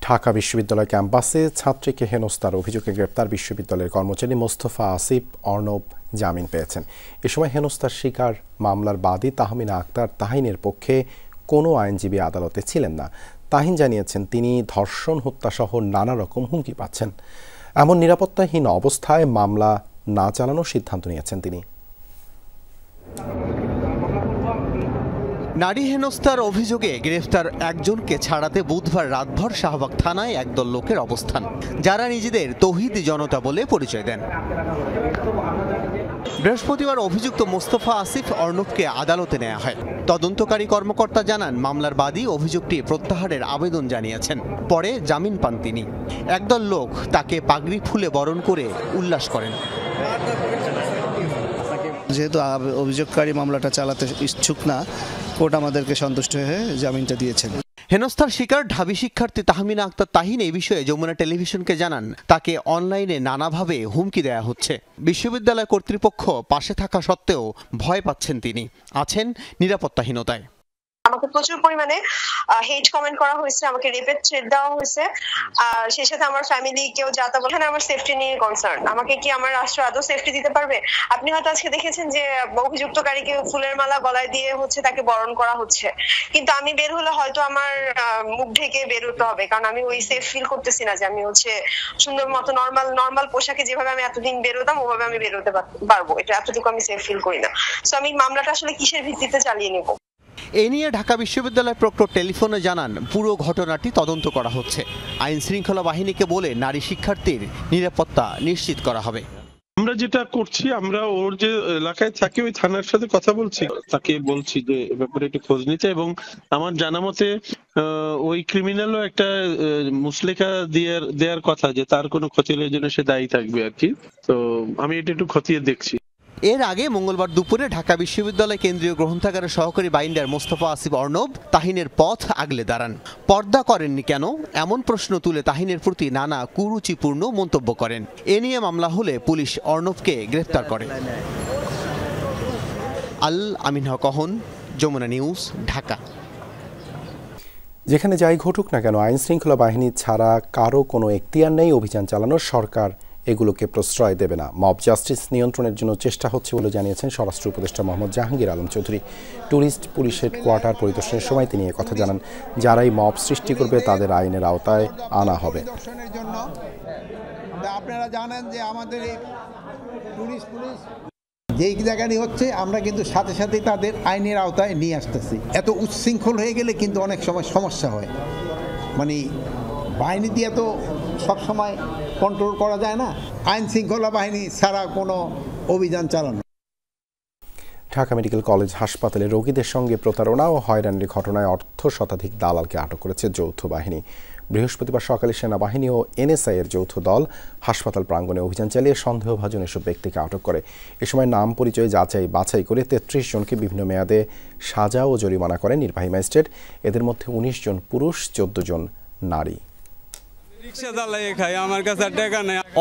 ঢাকা বিশ্ববিদ্যালয় ক্যাম্পাসে ছাত্রীকে হেনস্থার অভিযোগে গ্রেপ্তার বিশ্ববিদ্যালয়ের কর্মচারী মোস্তফা আসিফ অর্ণব জামিন পেয়েছেন। এ সময় হেনস্থার শিকার মামলার বাদী তাহমিনা আক্তার তাহিনের পক্ষে কোনো আইনজীবী আদালতে ছিলেন না। তাহিন জানিয়েছেন তিনি ধর্ষণ, হত্যাসহ নানা রকম হুমকি পাচ্ছেন। এমন নিরাপত্তাহীন অবস্থায় মামলা না চালানোর সিদ্ধান্ত নিয়েছেন তিনি। নারী হেনস্থার অভিযোগে গ্রেফতার একজনকে ছাড়াতে বুধবার রাতভর শাহবাগ থানায় একদল লোকের অবস্থান, যারা নিজেদের তৌহিদি জনতা বলে পরিচয় দেন। বৃহস্পতিবার অভিযুক্ত মোস্তফা আসিফ অর্ণবকে আদালতে নেওয়া হয়। তদন্তকারী কর্মকর্তা জানান, মামলার বাদী অভিযোগটি প্রত্যাহারের আবেদন জানিয়েছেন। পরে জামিন পান তিনি। একদল লোক তাকে পাগড়ি ফুলে বরণ করে উল্লাস করেন। যেহেতু অভিযোগকারী মামলাটা চালাতে ইচ্ছুক না, কোর্ট আমাদেরকে সন্তুষ্ট হয়ে জামিনটা দিয়েছেন। হেনস্থার শিকার ঢাবি শিক্ষার্থী তাহমিনা আক্তার তাহিন এই বিষয়ে যমুনা টেলিভিশনকে জানান, তাকে অনলাইনে নানাভাবে হুমকি দেয়া হচ্ছে। বিশ্ববিদ্যালয় কর্তৃপক্ষ পাশে থাকা সত্ত্বেও ভয় পাচ্ছেন তিনি, আছেন নিরাপত্তাহীনতায়। আমাকে প্রচুর পরিমাণে হেট কমেন্ট করা হয়েছে, আমাকে রেপের থ্রেট দেওয়া হয়েছে, আর সেই সাথে আমার ফ্যামিলি কেউ যাতা বলে আমার সেফটি নিয়ে কনসার্ন। আমাকে কি আমার রাষ্ট্র আদৌ সেফটি দিতে পারবে? আপনি হয়তো আজকে দেখেছেন যে অভিযুক্তকারীকে ফুলের মালা গলায় দিয়ে তাকে বরণ করা হচ্ছে, কিন্তু আমি বের হলে হয়তো আমার মুখ ঢেকে বের হতে হবে, কারণ আমি ওই সেফ ফিল করতেছি না যে আমি সুন্দর মতো নর্মাল পোশাকে যেভাবে আমি এতদিন বের হতাম ওভাবে আমি বের হতে পারবো। এটা এতটুকু আমি সেফ ফিল করি না। সো আমি মামলাটা আসলে কিসের ভিত্তিতে চালিয়ে নেব? এ নিয়ে ঢাকা বিশ্ববিদ্যালয় প্রক্টর টেলিফোনে জানান পুরো ঘটনাটি তদন্ত করা হচ্ছে। আইন শৃঙ্খলা বাহিনীকে বলে নারী শিক্ষার্থীর নিরাপত্তা নিশ্চিত করা হবে। আমরা যেটা করছি, আমরা ওর যে এলাকায় থাকি ওই থানার সাথে কথা বলছি, তাকে বলছি যে এ ব্যাপারে একটু খোঁজ নিতে, এবং আমার জানা মতে ওই ক্রিমিনালও একটা মুসলেখা দেওয়ার কথা যে তার কোনো ক্ষতি হলে যেন সে দায়ী থাকবে আর কি। তো আমি এটা একটু খতিয়ে দেখছি। এর আগে মঙ্গলবার দুপুরে ঢাকা বিশ্ববিদ্যালয় কেন্দ্রীয় গ্রন্থাগারের সহকারী বাইন্ডার মোস্তফা আসিফ অর্ণব তাহিনের পথ আগলে দাঁড়ান। পর্দা করেননি কেন এমন প্রশ্ন তুলে তাহিনের প্রতি নানা কুরুচিপূর্ণ মন্তব্য করেন। এ নিয়ে মামলা হলে পুলিশ অর্ণবকে গ্রেফতার করে। আল আমিন হক অহন, যমুনা নিউজ, ঢাকা। যেখানে যাই ঘটুক না কেন আইন শৃঙ্খলা বাহিনী ছাড়া কারো কোনো এখতিয়ার নেই অভিযান চালানোর। সরকার এগুলোকে প্রশ্রয় দেবে না। মব জাস্টিস নিয়ন্ত্রণের জন্য চেষ্টা হচ্ছে বলে জানিয়েছেন স্বরাষ্ট্র উপদেষ্টা Mohammad Jahangir Alam Chowdhury. Tourist police headquarter পরিদর্শনের সময় তিনি কথা জানান, যারাই মব সৃষ্টি করবে তাদের আইনের আওতায় আনা হবে। আপনারা জানেন যে আমাদের এই ট্যুরিস্ট পুলিশ যেই জায়গায় হচ্ছে, আমরা কিন্তু সাথে সাথে তাদের আইনের আওতায় নিয়ে আসতেছি। এত উচ্ছৃঙ্খল হয়ে গেলে কিন্তু অনেক সময় সমস্যা হয়। মানে বাহিনী দিয়ে তো সবসময় কন্ট্রোল করা যায় না। আইন শৃঙ্খলা বাহিনী ছাড়া কোনো অভিযান চালানো। ঢাকা মেডিকেল কলেজ হাসপাতালে রোগীদের সঙ্গে প্রতারণা ও হয়রানির ঘটনায় শতাধিক দালালকে আটক করেছে যৌথ বাহিনী। বৃহস্পতিবার সকালে সেনাবাহিনী ও এনএসআই এর যৌথ দল হাসপাতাল প্রাঙ্গণে অভিযান চালিয়ে সন্দেহভাজন এসব ব্যক্তিকে আটক করে। এ সময় নাম পরিচয় যাচাই বাছাই করে 33 জনকে বিভিন্ন মেয়াদে সাজা ও জরিমানা করেন নির্বাহী ম্যাজিস্ট্রেট। এদের মধ্যে 19 জন পুরুষ, 14 জন নারী।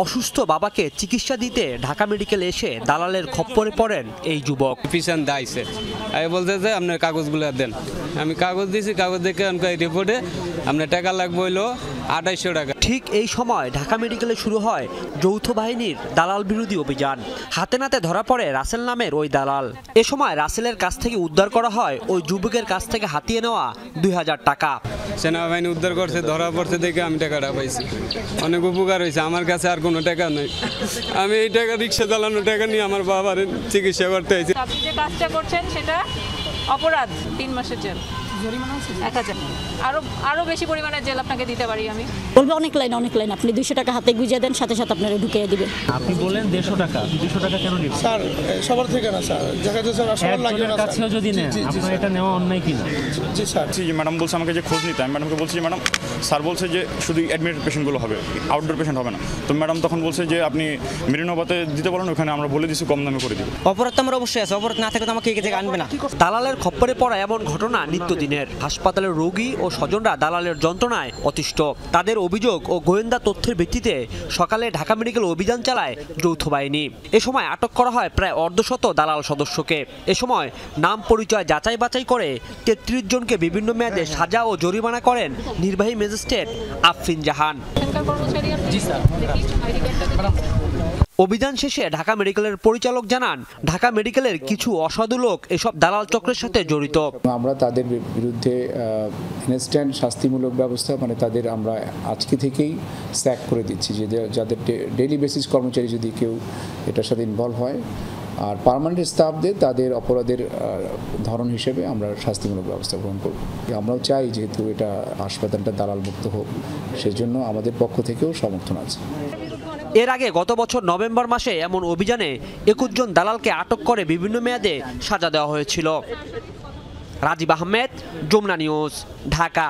অসুস্থ বাবাকে চিকিৎসা দিতে ঢাকা মেডিকেল এসে দালালের খপ্পরে পড়েন এই যুবক। পিছন দাইছে আমি বলতে যে আপনার কাগজগুলো দেন। আমি কাগজ দিয়েছি, কাগজ দেখে রিপোর্টে আপনার টাকা লাগবে হইলো 2800 টাকা। ঠিক এই সময় ঢাকা মেডিকেলে শুরু হয় যৌথ বাহিনীর দালাল বিরোধী অভিযান। হাতে নাতে ধরা পড়ে রাসেল নামের ওই দালাল। এ সময় রাসেলের কাছ থেকে উদ্ধার করা হয় ওই যুবকের কাছ থেকে হাতিয়ে নেওয়া 2000 টাকা। সেনাবাহিনী উদ্ধার করছে, ধরা পড়ছে দেখে আমি টাকাটা পাইছি। অনেক উপকার হয়েছে। আমার কাছে আর কোনো টাকা নেই। আমি এই টাকা রিক্সা চালানো টাকা নিয়ে আমার বাবার চিকিৎসা করতে হয়েছে। আপনি যে কাজটা করছেন সেটা অপরাধ, 3 মাসের জেল, জরিমানা আছে 1000। আরো বেশি পরিমাণে জেল আপনাকে দিতে পারি আমি। বলবে অনেক লাইন আপনি 200 টাকা হাতে গুঁজে দেন, সাথে সাথে আপনারা ঢুকিয়ে দিবেন। আপনি বলেন 150 টাকা, 200 টাকা কেন নেবেন স্যার? সবার থেকে না স্যার, দেখা যাচ্ছে স্যার সবার লাগে না। কাছেও যদি নেন আপনারা এটা নেওয়া অন্যায় কিনা? জি স্যার। জি ম্যাডাম বলছে আমাকে যে খোঁজ নিতে। আমি ম্যাডামকে বলছি যে ম্যাডাম স্যার বলছে যে শুধু অ্যাডমিটেড পেশেন্টগুলো হবে, আউটডোর পেশেন্ট হবে না। তো ম্যাডাম তখন বলছে যে আপনি মেরিনোবাতে দিতে পারেন, ওখানে আমরা বলে দিচ্ছি কম দামে করে দিব। অপরাধ তো আমার অবশ্যই আছে, অপরাধ না থাকলে তো আমাকে এই জায়গায় আনবে না। দালালের খপ্পরে পড়া এমন ঘটনা নিত্যদিনের। হাসপাতালের রোগী ও স্বজনরা দালালের যন্ত্রণায় অতিষ্ঠ। তাদের অভিযোগ ও গোয়েন্দা তথ্যের ভিত্তিতে সকালে ঢাকা মেডিকেল অভিযান চালায় যৌথ বাহিনী। এ সময় আটক করা হয় প্রায় অর্ধশত দালাল সদস্যকে। এ সময় নাম পরিচয় যাচাই বাছাই করে 33 জনকে বিভিন্ন মেয়াদে সাজা ও জরিমানা করেন নির্বাহী ম্যাজিস্ট্রেট আফরিন জাহান। অভিযান শেষে ঢাকা মেডিকেলের পরিচালক জানান, ঢাকা মেডিকেলের কিছু অসাধু লোক এসব দালাল চক্রের সাথে জড়িত। আমরা তাদের বিরুদ্ধে ইনস্ট্যান্ট শাস্তিমূলক ব্যবস্থা, মানে তাদের আমরা আজকে থেকেই স্যাক করে দিচ্ছি, যে যাদের ডেইলি বেসিস কর্মচারী যদি কেউ এটার সাথে ইনভলভ হয়, আর পার্মানেন্ট স্টাফদের তাদের অপরাধের ধরন হিসেবে আমরা শাস্তিমূলক ব্যবস্থা গ্রহণ করব। আমরাও চাই যেহেতু এটা হাসপাতালটা দালাল মুক্ত হোক, সেজন্য আমাদের পক্ষ থেকেও সমর্থন আছে। এর আগে গত বছর নভেম্বর মাসে এমন অভিযানে 21 জন দালালকে আটক করে বিভিন্ন মেয়াদে সাজা দেওয়া হয়েছিল। রাজীব আহমেদ, যমুনা নিউজ, ঢাকা।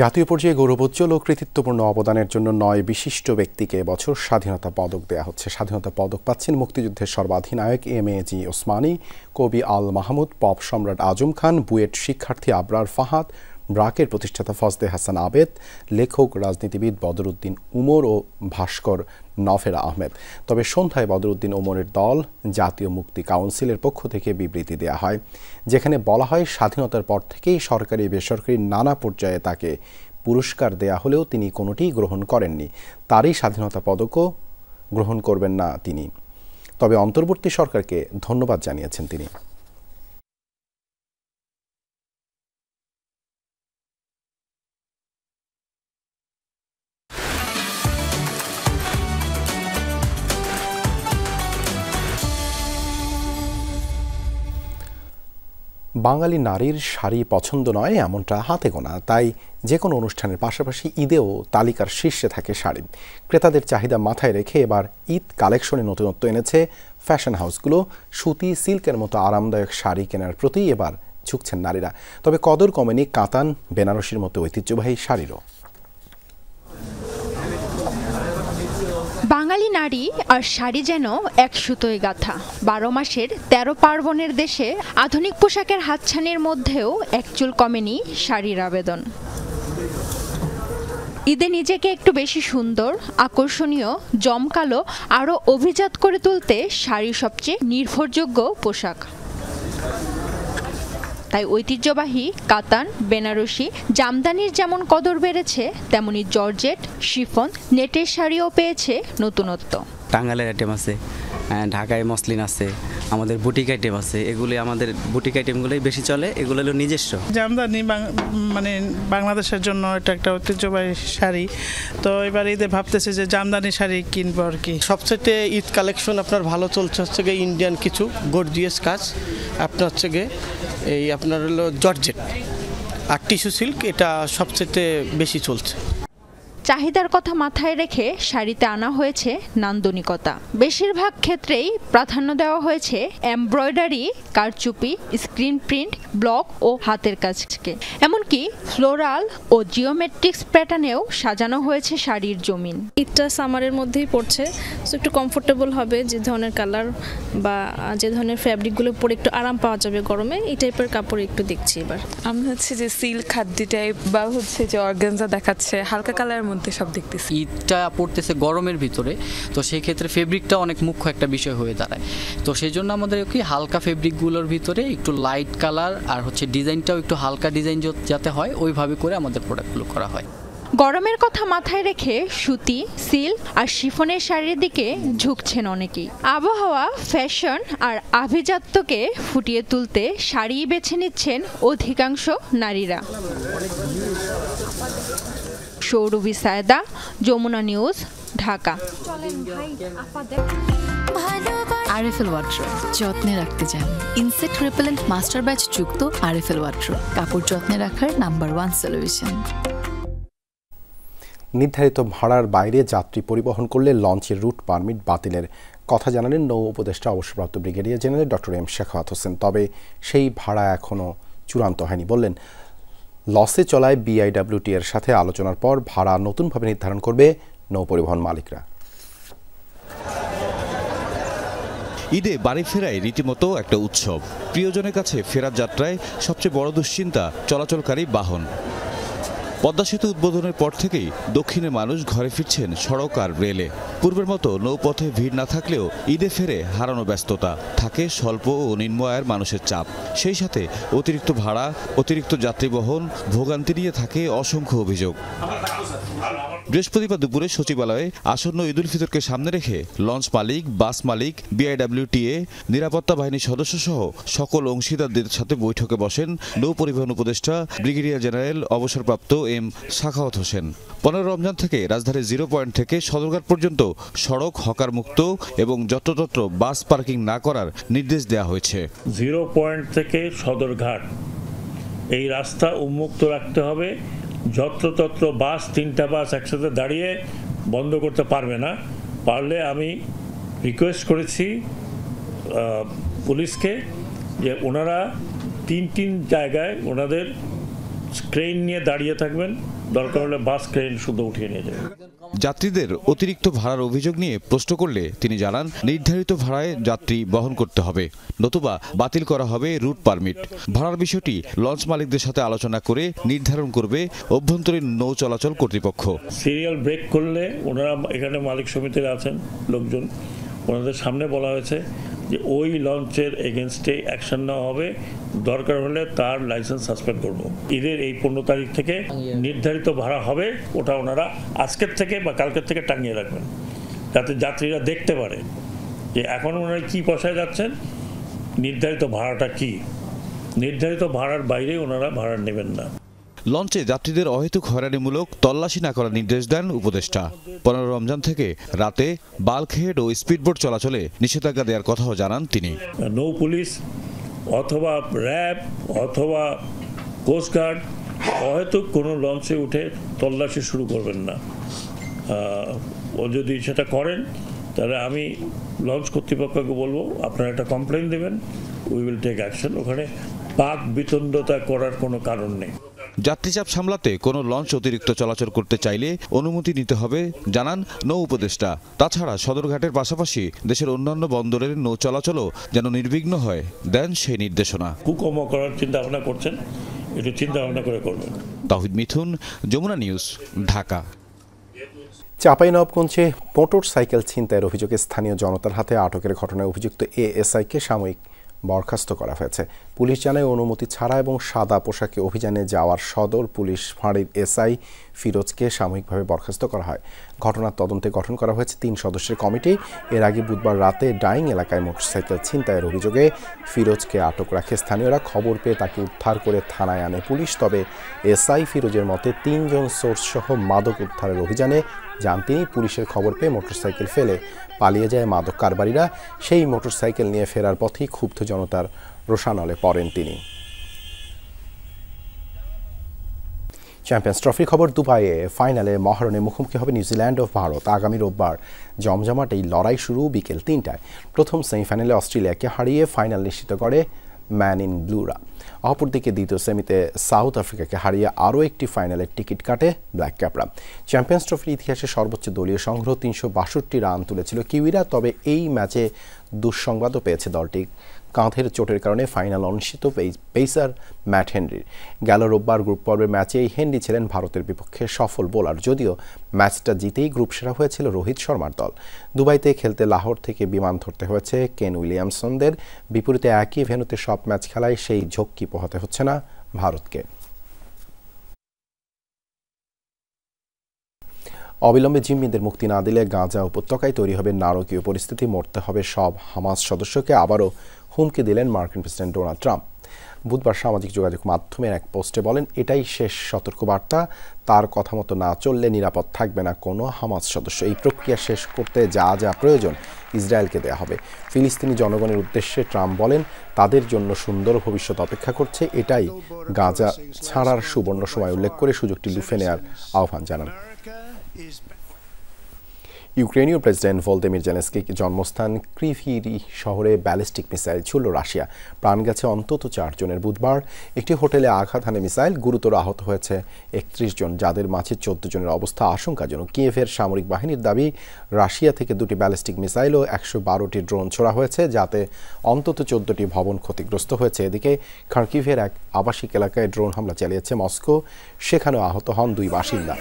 জাতীয় পর্যায়ে গৌরবোজ্জ্বল ও কৃতিত্বপূর্ণ অবদানের জন্য 9 বিশিষ্ট ব্যক্তিকে এবছর স্বাধীনতা পদক দেয়া হচ্ছে। স্বাধীনতা পদক পাচ্ছেন মুক্তিযুদ্ধের সর্বাধিনায়ক MAG ওসমানী, কবি আল মাহমুদ, পপ সম্রাট আজম খান, বুয়েট শিক্ষার্থী আবরার ফাহাদ, ব্রাকের প্রতিষ্ঠাতা ফজলে হাসান আবেদ, লেখক রাজনীতিবিদ বদরুদ্দিন উমর ও ভাস্কর নফেরা আহমেদ। তবে সন্ধ্যায় বদরুদ্দিন উমরের দল জাতীয় মুক্তি কাউন্সিলের পক্ষ থেকে বিবৃতি দেয়া হয়, যেখানে বলা হয় স্বাধীনতার পর থেকেই সরকারি বেসরকারি নানা পর্যায়ে তাকে পুরস্কার দেয়া হলেও তিনি কোনোটিই গ্রহণ করেননি। তারই স্বাধীনতা পদকও গ্রহণ করবেন না তিনি। তবে অন্তর্বর্তী সরকারকে ধন্যবাদ জানিয়েছেন তিনি। বাঙালি নারীর শাড়ি পছন্দ নয় এমনটা হাতে গোনা, তাই যে কোনো অনুষ্ঠানের পাশাপাশি ঈদেও তালিকার শীর্ষে থাকে শাড়ি। ক্রেতাদের চাহিদা মাথায় রেখে এবার ঈদ কালেকশনে নতুনত্ব এনেছে ফ্যাশন হাউসগুলো। সুতি, সিল্কের মতো আরামদায়ক শাড়ি কেনার প্রতি এবার ঝুঁকছেন নারীরা। তবে কদর কমেনি কাতান, বেনারসির মতো ঐতিহ্যবাহী শাড়িরও। বাঙালি নারী আর শাড়ি যেন এক সুতোয় গাঁথা। 12 মাসের 13 পার্বণের দেশে আধুনিক পোশাকের হাতছানির মধ্যেও একচুল কমেনি শাড়ির আবেদন। ঈদে নিজেকে একটু বেশি সুন্দর, আকর্ষণীয়, জমকালো আরও অভিজাত করে তুলতে শাড়ি সবচেয়ে নির্ভরযোগ্য পোশাক। তাই ঐতিহ্যবাহী কাতান, বেনারসি, জামদানির যেমন কদর বেড়েছে, তেমনি জর্জেট, শিফন, নেটের শাড়িও পেয়েছে নতুনত্ব। টাঙ্গাইলের আইটেম আছে, ঢাকায় মসলিন আছে, আমাদের বুটিক আইটেম আছে। এগুলি আমাদের বুটিক আইটেমগুলোই বেশি চলে, এগুলো হলো নিজস্ব। জামদানি মানে বাংলাদেশের জন্য এটা একটা ঐতিহ্যবাহী শাড়ি, তো এবার ঈদে ভাবতেছি যে জামদানি শাড়ি কিনবো আর কি। সবচেয়ে ঈদ কালেকশন আপনার ভালো চলছে হচ্ছে গিয়ে ইন্ডিয়ান কিছু গর্জিয়াস কাজ, আপনার হচ্ছে গিয়ে এই আপনার হলো জর্জেট আর টিস্যু সিল্ক, এটা সবচেয়ে বেশি চলছে। চাহিদার কথা মাথায় রেখে শাড়িতে আনা হয়েছে নান্দনিকতা। বেশিরভাগ ক্ষেত্রেই প্রাধান্য দেওয়া হয়েছে এমব্রয়ডারি, কারচুপি, স্ক্রিন প্রিন্ট, ব্লক ও হাতের কাজকে। এমনকি ফ্লোরাল ও জিওমেট্রিক্স প্যাটার্নেও সাজানো হয়েছে শাড়ির জমিন। ঈদটা সামারের মধ্যেই পড়ছে, সো একটু কমফোর্টেবল হবে। যে ধরনের কালার বা যে ধরনের ফ্যাব্রিকগুলো পরে একটু আরাম পাওয়া যাবে গরমে, এই টাইপের কাপড় একটু দেখছি এবার। আমি হচ্ছে যে সিল্ক, খাদ্দি টাইপ বা হচ্ছে যে অর্গানজা দেখাচ্ছে, হালকা কালারের মধ্যে সব দেখতেছি। ঈদটা পড়তেছে গরমের ভিতরে, তো সেই ক্ষেত্রে ফেব্রিকটা অনেক মুখ্য একটা বিষয় হয়ে দাঁড়ায়। তো সেই জন্য আমাদের কি হালকা ফেব্রিকগুলোর ভিতরে একটু লাইট কালার আর হচ্ছে ডিজাইনটাও একটু হালকা ডিজাইন যাতে হয়, ওইভাবে করে আমাদের প্রোডাক্টগুলো করা হয়। গরমের কথা মাথায় রেখে সুতি, সিল্ক আর শিফনের শাড়ির দিকে ঝুঁকছেন অনেকেই। আবহাওয়া, ফ্যাশন আর আভিজাত্যকে ফুটিয়ে তুলতে শাড়ি বেছে নিচ্ছেন অধিকাংশ নারীরা। সৌরভী সায়দা, যমুনা নিউজ, ঢাকা। আরএফএল ওয়াট্রো যত্নে রাখতে চান, ইনসেক্ট রিপেলেন্ট মাস্টার ব্যাচ যুক্ত আরএফএল ওয়াট্রো কাপড় যত্নে রাখার নাম্বার 1 সলিউশন। নির্ধারিত ভাড়ার বাইরে যাত্রী পরিবহন করলে লঞ্চের রুট পারমিট বাতিলের কথা জানালেন নৌ উপদেষ্টা অবসরপ্রাপ্ত brigadier general doctor M Shekhawat Hossain. তবে সেই ভাড়া এখনও চূড়ান্ত হয়নি। বললেন, লসে চলায় বিআইডব্লিউটি এর সাথে আলোচনার পর ভাড়া নতুনভাবে নির্ধারণ করবে নৌ পরিবহন মালিকরা। ঈদে বাড়ি ফেরায় রীতিমতো একটা উৎসব। প্রিয়জনের কাছে ফেরার যাত্রায় সবচেয়ে বড় দুশ্চিন্তা চলাচলকারী বাহন। পদ্মা সেতু উদ্বোধনের পর থেকেই দক্ষিণের মানুষ ঘরে ফিরছেন সড়ক আর রেলে। পূর্বের মতো নৌপথে ভিড় না থাকলেও ঈদে ফেরে হারানো ব্যস্ততা, থাকে স্বল্প ও নিম্ন আয়ের মানুষের চাপ। সেই সাথে অতিরিক্ত ভাড়া, অতিরিক্ত যাত্রীবহন, ভোগান্তি নিয়ে থাকে অসংখ্য অভিযোগ। বৃহস্পতিবার দুপুরে সচিবালয়ে আসন্ন ঈদ উল ফিতরকে সামনে রেখে লঞ্চ মালিক, বাস মালিক, বিআইডব্লিউটিএ, নিরাপত্তা বাহিনীর সদস্য সহ সকল অংশীদারদের সাথে বৈঠকে বসেন নৌ পরিবহন উপদেষ্টা ব্রিগেডিয়ার জেনারেল অবসরপ্রাপ্ত এম শেখাওয়াত হোসেন। 15 রমজান থেকে রাজধানীর 0 পয়েন্ট থেকে সদরঘাট পর্যন্ত সড়ক হকার মুক্ত এবং যত্রতত্র বাস পার্কিং না করার নির্দেশ দেওয়া হয়েছে। 0 পয়েন্ট থেকে সদরঘাট এই রাস্তা উন্মুক্ত রাখতে হবে। যত্রতত্র বাস, 3টা বাস একসাথে দাঁড়িয়ে বন্ধ করতে পারবে না। পারলে আমি রিকোয়েস্ট করেছি পুলিশকে যে ওনারা 3 জায়গায় ওনাদের ক্রেন নিয়ে দাঁড়িয়ে থাকবেন, দরকার হলে বাস ক্রেন শুধু উঠিয়ে নিয়ে যাবে। যাত্রীদের অতিরিক্ত ভাড়ার অভিযোগ নিয়ে প্রশ্ন করলে তিনি জানান, নির্ধারিত ভাড়ায় যাত্রী বহন করতে হবে, নতুবা বাতিল করা হবে রুট পারমিট। ভাড়ার বিষয়টি লঞ্চ মালিকদের সাথে আলোচনা করে নির্ধারণ করবে অভ্যন্তরীণ নৌ চলাচল কর্তৃপক্ষ। সিরিয়াল ব্রেক করলে ওনারা, এখানে মালিক সমিতির আছেন লোকজন, ওনাদের সামনে বলা হয়েছে যে ওই লঞ্চের এগেনস্টে অ্যাকশন নেওয়া হবে, দরকার হলে তার লাইসেন্স সাসপেন্ড করব। ঈদের এই 15 তারিখ থেকে নির্ধারিত ভাড়া হবে, ওটা ওনারা আজকের থেকে বা কালকের থেকে টাঙিয়ে রাখবেন, যাতে যাত্রীরা দেখতে পারে যে এখন ওনারা কী পয়সায় যাচ্ছেন, নির্ধারিত ভাড়াটা কি। নির্ধারিত ভাড়ার বাইরে ওনারা ভাড়া নেবেন না। লঞ্চে যাত্রীদের অহেতুক হয়রানিমূলক তল্লাশি না করার নির্দেশ দেন উপদেষ্টা। 15 রমজান থেকে রাতে বাল্কহেড ও স্পিডবোট চলাচলে নিষেধাজ্ঞা দেওয়ার কথাও জানান তিনি। নৌ পুলিশ অথবা র্যাব অথবা কোস্টগার্ড হয়তো কোনো লঞ্চে উঠে তল্লাশি শুরু করবেন না। ও যদি সেটা করেন তাহলে আমি লঞ্চ কর্তৃপক্ষকে বলবো আপনারা একটা কমপ্লেন দেবেন, উই উইল টেক অ্যাকশন। ওখানে পাক বিতণ্ডতা করার কোনো কারণ নেই। যাত্রীচাপ সামলাতে কোনো লঞ্চ অতিরিক্ত চলাচল করতে চাইলে অনুমতি নিতে হবে জানান নৌ উপদেষ্টা। তাছাড়া সদরঘাটের পাশাপাশি দেশের অন্যান্য বন্দরের নৌ চলাচলও যেন নির্বিঘ্ন হয় দেন সেই নির্দেশনা। কুকর্ম করার চিন্তা ভাবনা করছেন, একটু চিন্তা ভাবনা করে করবেন। তাহিদ মিথুন, যমুনা নিউজ, ঢাকা। চাঁপাইনবাবগঞ্জে মোটর সাইকেল ছিনতাইয়ের অভিযোগে স্থানীয় জনতার হাতে আটকের ঘটনায় অভিযুক্ত এএসআইকে সাময়িক বরখাস্ত করা হয়েছে। পুলিশ জানায় অনুমতি ছাড়া এবং সাদা পোশাকে অভিযানে যাওয়ার সদর পুলিশ ফাঁড়ির এসআই ফিরোজকে সাময়িকভাবে বরখাস্ত করা হয়। ঘটনার তদন্তে গঠন করা হয়েছে 3 সদস্যের কমিটি। এর আগে বুধবার রাতে ডাইং এলাকায় মোটরসাইকেল ছিনতাইয়ের অভিযোগে ফিরোজকে আটক রাখে স্থানীয়রা। খবর পেয়ে তাকে উদ্ধার করে থানায় আনে পুলিশ। তবে এসআই ফিরোজের মতে 3 জন সোর্স সহ মাদক উদ্ধারের অভিযানে যান তিনি। পুলিশের খবর পেয়ে মোটরসাইকেল ফেলে পালিয়ে যায় মাদক কারবারিরা। সেই মোটরসাইকেল নিয়ে ফেরার পথেই ক্ষুব্ধ জনতার রোষানলে পড়েন তিনি। চ্যাম্পিয়ন্স ট্রফির খবর। দুবাইয়ে ফাইনালে মহারণে মুখোমুখি হবে নিউজিল্যান্ড ও ভারত। আগামী রোববার জমজমাট এই লড়াই শুরু বিকেল 3টায়। প্রথম সেমিফাইনালে অস্ট্রেলিয়াকে হারিয়ে ফাইনাল নিশ্চিত করে ম্যান ইন ব্লুরা। অপরদিকে দ্বিতীয় সেমিতে সাউথ আফ্রিকাকে হারিয়ে আরও একটি ফাইনালের টিকিট কাটে ব্ল্যাক ক্যাপরা। চ্যাম্পিয়ন্স ট্রফির ইতিহাসে সর্বোচ্চ দলীয় সংগ্রহ 362 রান তুলেছিল কিউইরা। তবে এই ম্যাচে দুঃসংবাদও পেয়েছে দলটি। কাঁধের চোটের কারণে ফাইনাল অনিশ্চিত পেসার ম্যাট হেনরির। গেল রোববার গ্রুপ পর্বের ম্যাচে হেনরি ছিলেন ভারতের বিপক্ষে সফল বোলার। যদিও ম্যাচটা জিতেই গ্রুপ সেরা হয়েছিল রোহিত শর্মার দল। দুবাইতে খেলতে লাহোর থেকে বিমান ধরতে হয়েছে কেন উইলিয়ামসনদের। বিপরীতে একই ভেন্যুতে সব ম্যাচ খেলায় সেই ঝক্কি পোহাতে হচ্ছে না ভারতকে। অবিলম্বে জিম্মিদের মুক্তি না দিলে গাজা উপত্যকায় তৈরি হবে নারকীয় পরিস্থিতি। মরতে হবে সব হামাস সদস্যকে, আবারও হুমকি দিলেন মার্কিন প্রেসিডেন্ট ডোনাল্ড ট্রাম্প। বুধবার সামাজিক যোগাযোগ মাধ্যমের এক পোস্টে বলেন, এটাই শেষ সতর্কবার্তা। তার কথা মতো না চললে নিরাপদ থাকবে না কোনো হামাস সদস্য। এই প্রক্রিয়া শেষ করতে যা যা প্রয়োজন ইসরায়েলকে দেয়া হবে। ফিলিস্তিনি জনগণের উদ্দেশ্যে ট্রাম্প বলেন, তাদের জন্য সুন্দর ভবিষ্যৎ অপেক্ষা করছে। এটাই গাজা ছাড়ার সুবর্ণ সময় উল্লেখ করে সুযোগটি লুফে নেওয়ার আহ্বান জানান। ইউক্রেনীয় প্রেসিডেন্ট ভলোদিমির জেলেনস্কির জন্মস্থান ক্রিভিরি শহরে ব্যালিস্টিক মিসাইল ছুড়ল রাশিয়া। প্রাণ গেছে অন্তত 4 জনের। বুধবার একটি হোটেলে আঘাত হানে মিসাইল। গুরুতর আহত হয়েছে 31 জন, যাদের মাঝে 14 জনের অবস্থা আশঙ্কাজনক। কিয়েভের সামরিক বাহিনীর দাবি, রাশিয়া থেকে 2টি ব্যালিস্টিক মিসাইল ও 112টি ড্রোন ছোড়া হয়েছে, যাতে অন্তত 14টি ভবন ক্ষতিগ্রস্ত হয়েছে। এদিকে খার্কিভের এক আবাসিক এলাকায় ড্রোন হামলা চালিয়েছে মস্কো। সেখানেও আহত হন 2 বাসিন্দা।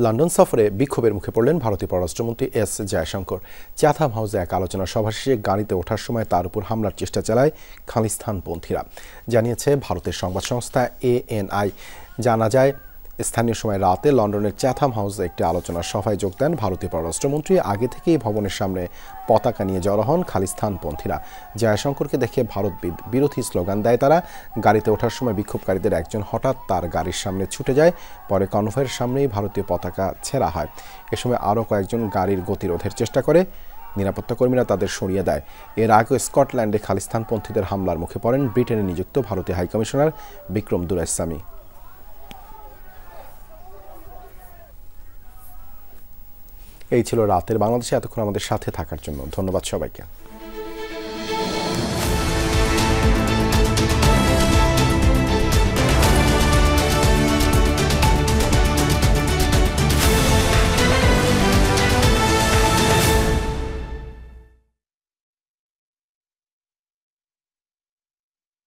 লন্ডন সফরে বিক্ষোভের মুখে পড়লেন ভারতীয় পররাষ্ট্রমন্ত্রী এস জয়শঙ্কর। চ্যাথাম হাউসে এক আলোচনা সভা শেষে গাড়িতে ওঠার সময় তার উপর হামলার চেষ্টা চালায় খালিস্তানপন্থীরা, জানিয়েছে ভারতের সংবাদ সংস্থা ANI। জানা যায়, স্থানীয় সময় রাতে লন্ডনের চ্যাথাম হাউসে একটি আলোচনা সভায় যোগ দেন ভারতীয় পররাষ্ট্রমন্ত্রী। আগে থেকেই ভবনের সামনে পতাকা নিয়ে জড়ো হন খালিস্তানপন্থীরা। জয়শঙ্করকে দেখে ভারত বিরোধী স্লোগান দেয় তারা। গাড়িতে ওঠার সময় বিক্ষোভকারীদের একজন হঠাৎ তার গাড়ির সামনে ছুটে যায়। পরে কনভয়ের সামনেই ভারতীয় পতাকা ছেঁড়া হয়। এ সময় আরও কয়েকজন গাড়ির গতিরোধের চেষ্টা করে। নিরাপত্তা কর্মীরা তাদের সরিয়ে দেয়। এর আগেও স্কটল্যান্ডে খালিস্তানপন্থীদের হামলার মুখে পড়েন ব্রিটেনে নিযুক্ত ভারতীয় হাইকমিশনার বিক্রম দুরাইস্বামী। এই ছিল রাতের বাংলাদেশে। এতক্ষণ আমাদের সাথে থাকার জন্য ধন্যবাদ সবাইকে।